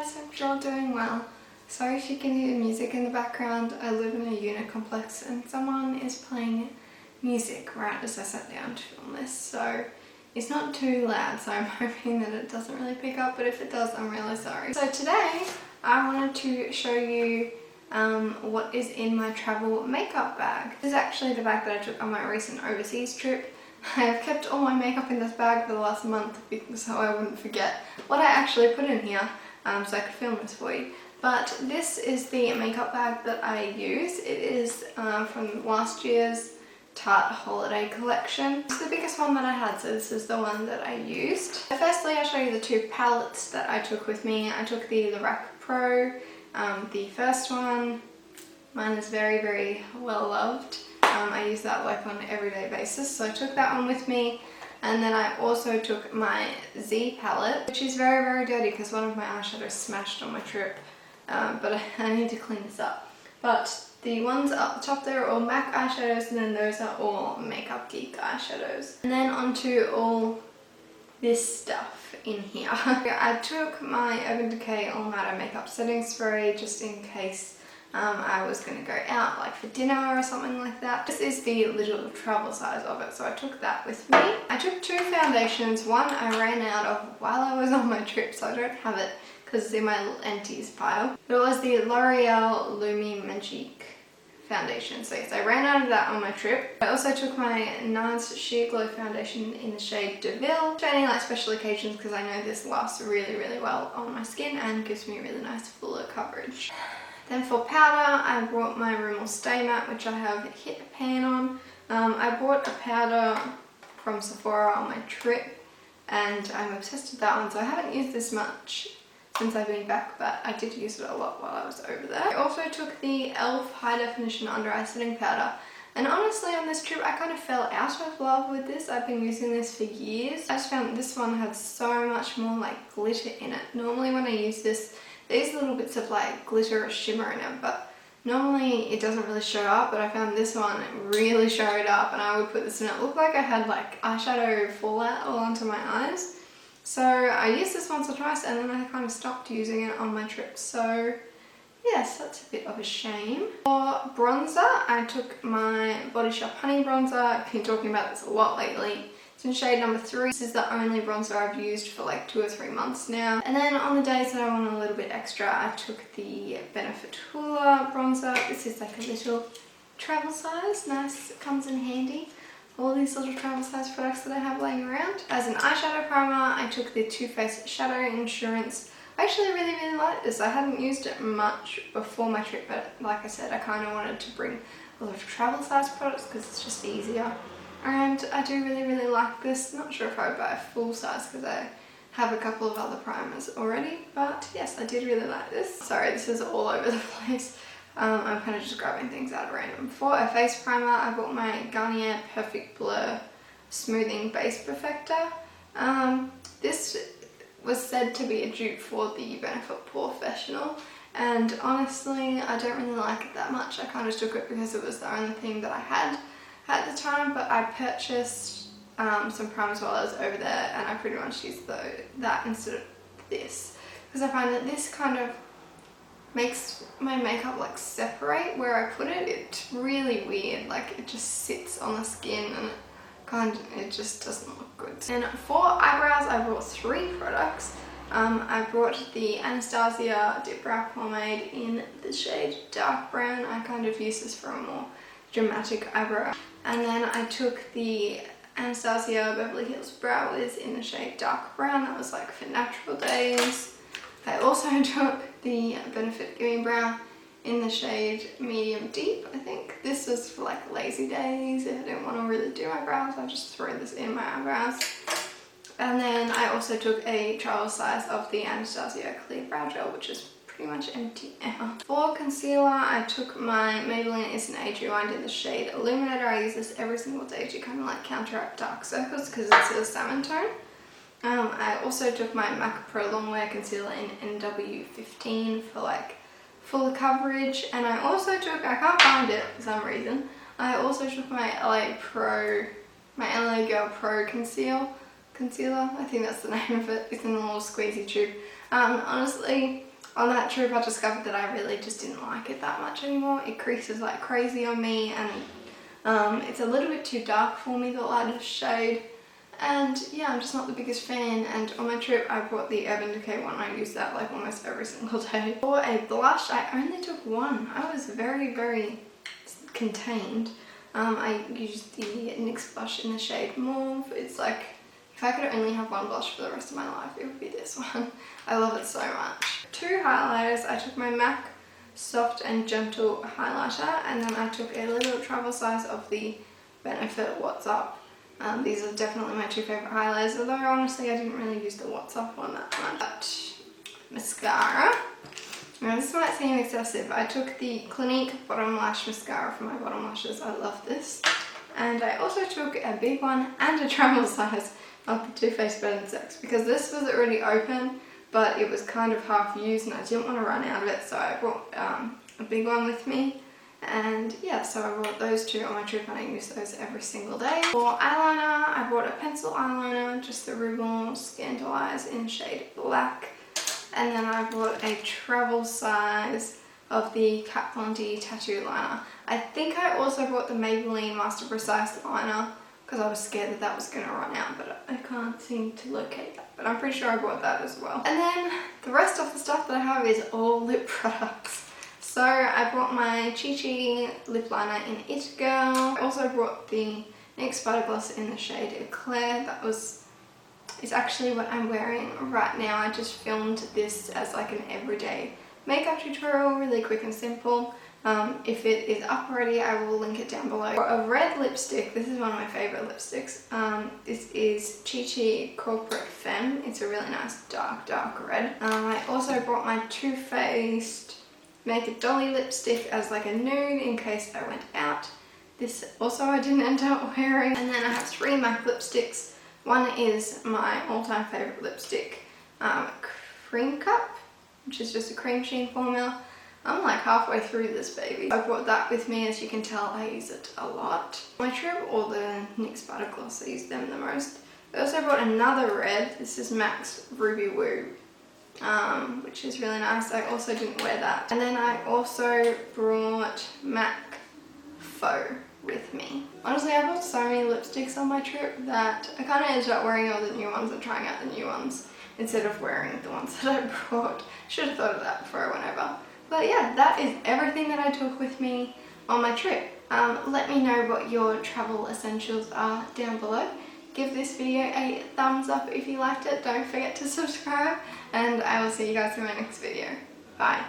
guys, hope you're all doing well. Sorry if you can hear music in the background. I live in a unit complex and someone is playing music right as I sat down to film this, so it's not too loud, so I'm hoping that it doesn't really pick up, but if it does, I'm really sorry. So today I wanted to show you what is in my travel makeup bag. This is actually the bag that I took on my recent overseas trip. I have kept all my makeup in this bag for the last month so I wouldn't forget what I actually put in here, so I could film this for you. But this is the makeup bag that I use. It is from last year's Tarte holiday collection. It's the biggest one that I had, so this is the one that I used. Firstly, I'll show you the two palettes that I took with me. I took the Lorac Pro, the first one. Mine is very, very well loved. I use that like on an everyday basis, so I took that one with me. And then I also took my Z palette, which is very, very dirty because one of my eyeshadows smashed on my trip, but I need to clean this up. But the ones up the top there are all MAC eyeshadows, and then those are all Makeup Geek eyeshadows. And then onto all this stuff in here. I took my Urban Decay All Matter Makeup Setting Spray just in case I was going to go out like for dinner or something like that. This is the little travel size of it, so I took that with me. I took two foundations. One I ran out of while I was on my trip, so I don't have it because it's in my empties pile. But it was the L'Oreal Lumi Magique foundation. So yes, I ran out of that on my trip. I also took my NARS Sheer Glow foundation in the shade Deville, for any like special occasions because I know this lasts really, really well on my skin and gives me really nice fuller coverage. Then for powder, I brought my Rimmel Stay Matte, which I have hit pan on. I bought a powder from Sephora on my trip and I'm obsessed with that one, so I haven't used this much since I've been back, but I did use it a lot while I was over there. I also took the e.l.f. High Definition Under Eye Setting Powder, and honestly on this trip I kind of fell out of love with this. I've been using this for years. I just found this one had so much more like glitter in it. Normally when I use this, there's little bits of like glitter or shimmer in it, but normally it doesn't really show up, but I found this one really showed up, and I would put this in. It looked like I had like eyeshadow fallout all onto my eyes. So I used this once or twice and then I kind of stopped using it on my trip, so yes, that's a bit of a shame. For bronzer, I took my Body Shop Honey Bronzer. I've been talking about this a lot lately. It's in shade number 3. This is the only bronzer I've used for like 2 or 3 months now. And then on the days that I want a little bit extra, I took the Benefit Hoola bronzer. This is like a little travel size. Nice, it comes in handy. All these little travel size products that I have laying around. As an eyeshadow primer, I took the Too Faced Shadow Insurance. I actually really, really like this. I hadn't used it much before my trip, but like I said, I kind of wanted to bring a lot of travel size products because it's just easier. And I do really, really like this. Not sure if I would buy a full size because I have a couple of other primers already, but yes, I did really like this. Sorry, this is all over the place. I'm kind of just grabbing things out of random. For a face primer, I bought my Garnier Perfect Blur Smoothing Base Perfector. This was said to be a dupe for the Benefit Porefessional, and honestly, I don't really like it that much. I kind of took it because it was the only thing that I had at the time, but I purchased some primers while I was over there, and I pretty much used that instead of this, because I find that this kind of makes my makeup like separate where I put it. It's really weird, like it just sits on the skin and it just doesn't look good. And for eyebrows, I brought 3 products. I brought the Anastasia Dip Brow Pomade in the shade Dark Brown. I kind of use this for a more dramatic eyebrow. And then I took the Anastasia Beverly Hills Brow Wiz in the shade Dark Brown. That was like for natural days. I also took the Benefit Gimme Brow in the shade Medium Deep, I think. This was for like lazy days. If I didn't want to really do my brows, I just throw this in my eyebrows. And then I also took a travel size of the Anastasia Clear Brow Gel, which is pretty much empty now. For concealer, I took my Maybelline Instant Age Rewind in the shade Illuminator. I use this every single day to kind of like counteract dark circles because it's a salmon tone. I also took my MAC Pro Longwear Concealer in NW15 for like fuller coverage, and I also took, I can't find it for some reason, I also took my LA Girl Pro Concealer, I think that's the name of it. It's in a little squeezy tube. Honestly, on that trip I discovered that I really just didn't like it that much anymore. It creases like crazy on me, and it's a little bit too dark for me, the lighter shade. And yeah, I'm just not the biggest fan. And on my trip I bought the Urban Decay one. I use that like almost every single day. For a blush, I only took one. I was very contained. I used the NYX blush in the shade Mauve. It's like, if I could only have one blush for the rest of my life, it would be this one. I love it so much. 2 highlighters. I took my MAC Soft and Gentle highlighter, and then I took a little travel size of the Benefit What's Up. These are definitely my 2 favourite highlighters, although honestly I didn't really use the What's Up one that much. But mascara. Now this might seem excessive. I took the Clinique Bottom Lash Mascara for my bottom lashes. I love this. And I also took a big one and a travel size of the Too Faced Better Than Sex, because this was already open but it was kind of half used and I didn't want to run out of it, so I brought a big one with me. And yeah, so I brought those 2 on my trip and I use those every single day. For eyeliner, I brought a pencil eyeliner, just the Rimmel Scandaleyes in shade Black. And then I brought a travel size of the Kat Von D tattoo liner. I think I also brought the Maybelline Master Precise liner because I was scared that that was going to run out, but I can't seem to locate that. But I'm pretty sure I bought that as well. And then the rest of the stuff that I have is all lip products. So I brought my Chi Chi lip liner in It Girl. I also brought the NYX Butter Gloss in the shade Eclair. That was, it's actually what I'm wearing right now. I just filmed this as like an everyday makeup tutorial, really quick and simple. If it is up already, I will link it down below. For a red lipstick, this is one of my favourite lipsticks. This is Chi Chi Corporate Femme. It's a really nice dark red. I also brought my Too Faced Naked Dolly lipstick as like a nude in case I went out. This also I didn't end up wearing. And then I have 3 MAC lipsticks. One is my all-time favourite lipstick, Cream Cup, which is just a cream sheen formula. I'm like halfway through this baby. I brought that with me. As you can tell, I use it a lot. My trip, or the NYX Butter Gloss, I use them the most. I also brought another red. This is MAC's Ruby Woo, which is really nice. I also didn't wear that. And then I also brought MAC Faux with me. Honestly, I bought so many lipsticks on my trip that I kind of ended up wearing all the new ones and trying out the new ones instead of wearing the ones that I brought. Should have thought of that before I went over. But yeah, that is everything that I took with me on my trip. Let me know what your travel essentials are down below. Give this video a thumbs up if you liked it. Don't forget to subscribe, and I will see you guys in my next video. Bye.